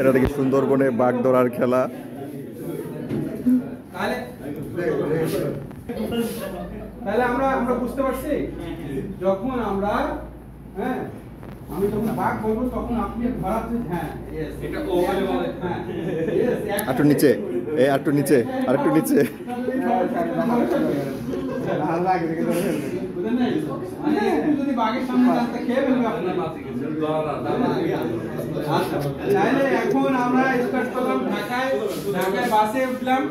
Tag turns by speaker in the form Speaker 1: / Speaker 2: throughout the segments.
Speaker 1: এটা দেখি সুন্দরবনে বাঘ ধরার খেলা।
Speaker 2: তাহলে আমরা বুঝতে পারছি যখন আমরা আমি যখন বাঘ বলবো তখন আপনি ধরাচ্ছেন। হ্যাঁ এটা ও বলে হ্যাঁ
Speaker 1: একটু নিচে, একটু নিচে, আর একটু নিচে।
Speaker 2: যদি বাঘের সামনে যাতে খেয়ে ফেলবে আপনার এখন আমরা স্টার্ট করলাম ঢাকায় বাসে উঠলাম।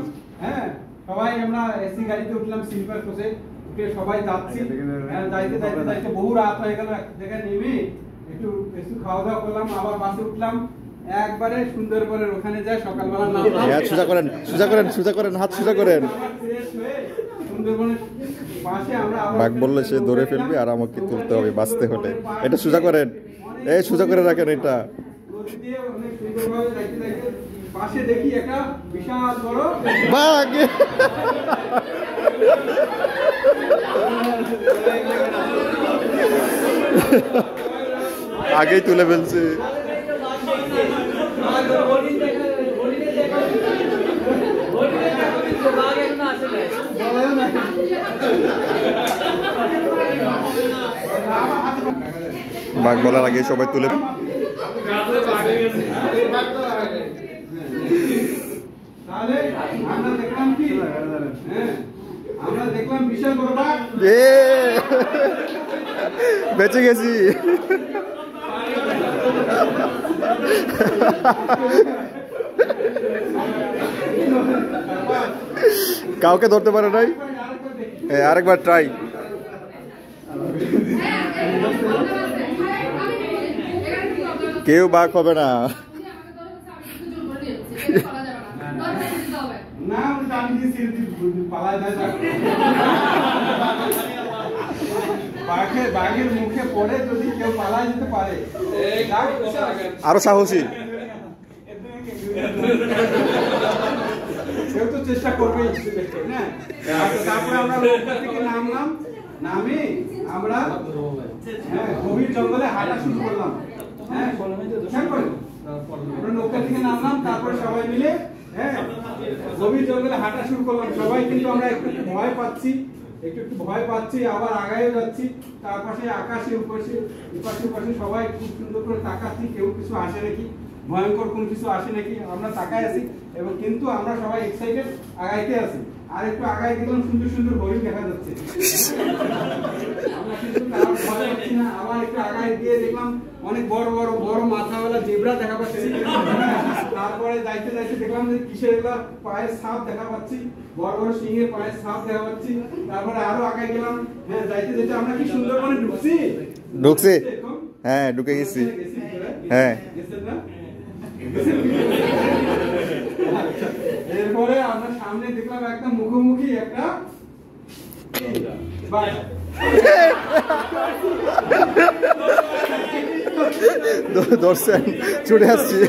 Speaker 2: হ্যাঁ সবাই আমরা এসি গাড়িতে উঠলাম, স্লিপার কোচে উঠে সবাই যাচ্ছি। যাইতে যাইতে যাইতে বহু রাত হয়ে গেল। এক জায়গায় নেমে একটু খাওয়া দাওয়া করলাম, আবার বাসে উঠলাম একবারে সুন্দরবনের ওখানে যায়। সকালবেলা
Speaker 1: সোজা করেন, সোজা করেন, সোজা করেন, হাত সোজা করেন।
Speaker 2: সুন্দরবনের পাশে আমরা
Speaker 1: বাঘ বললে সে ধরে ফেলবে আর আমাকে তুলতে হবে বাঁচতে হলে। এটা সোজা করেন, এই সোজা করে রাখেন। এটা
Speaker 2: পাশে দেখি একটা বিশাল বড়
Speaker 1: বাঘ। আগেই তুলে ফেলছে। বাঘ বলার আগে সবাই তুলে।
Speaker 2: তাহলে আমরা দেখলাম কি, আমরা দেখলাম বিশাল বড় বাঘ।
Speaker 1: বেঁচে গেছি। কাউকে ধরতে পারে নাই। আরেকবার ট্রাই। কেউ বাঘ হবে না।
Speaker 2: বাঘের মুখে পড়ে যদি কেউ পালায় যেতে পারে
Speaker 1: আরো সাহসী
Speaker 2: কেউ তো চেষ্টা করবেই। তারপরে আমরা নৌকা থেকে নামলাম, নামে আমরা গভীর জঙ্গলে হাঁটা শুরু করলাম। আমরা নৌকা থেকে নামলাম, তারপরে সবাই মিলে গভীর জঙ্গলে হাঁটা শুরু করলাম। সবাই কিন্তু আমরা একটু ভয় পাচ্ছি, একটু ভয় পাচ্ছি, আবার আগায় যাচ্ছি। তার পাশে আকাশে উপাশে সবাই খুব সুন্দর করে তাকাচ্ছি, কেউ কিছু আসে নাকি, ভয়ঙ্কর কোন কিছু আসে নাকি আমরা তাকায় আছি। এবং কিন্তু আমরা সবাই এক্সাইটেড আগাইতে আছি। আর একটু আগাই দেখলাম সুন্দর সুন্দর হরিণ দেখা যাচ্ছে। আমরা কিন্তু তার ভয় পাচ্ছি না। আবার একটু আগাই দিয়ে দেখলাম অনেক বড় বড় বড় মাথাওয়ালা জেব্রা দেখা পাচ্ছি। তারপরে যাইতে যাইতে দেখলাম যে কিসের এগুলা পায়ের ছাপ দেখা পাচ্ছি, বড় বড় সিংহের পায়ের ছাপ দেখা পাচ্ছি। তারপরে আরো আগাই গেলাম। যাইতে যাইতে আমরা কি সুন্দরবনে ঢুকছি।
Speaker 1: হ্যাঁ ঢুকে গেছি। হ্যাঁ
Speaker 2: এরপরে আমরা সামনে দেখলাম একটা মুখোমুখি একটা
Speaker 1: দর্শন ছুটে আসছি।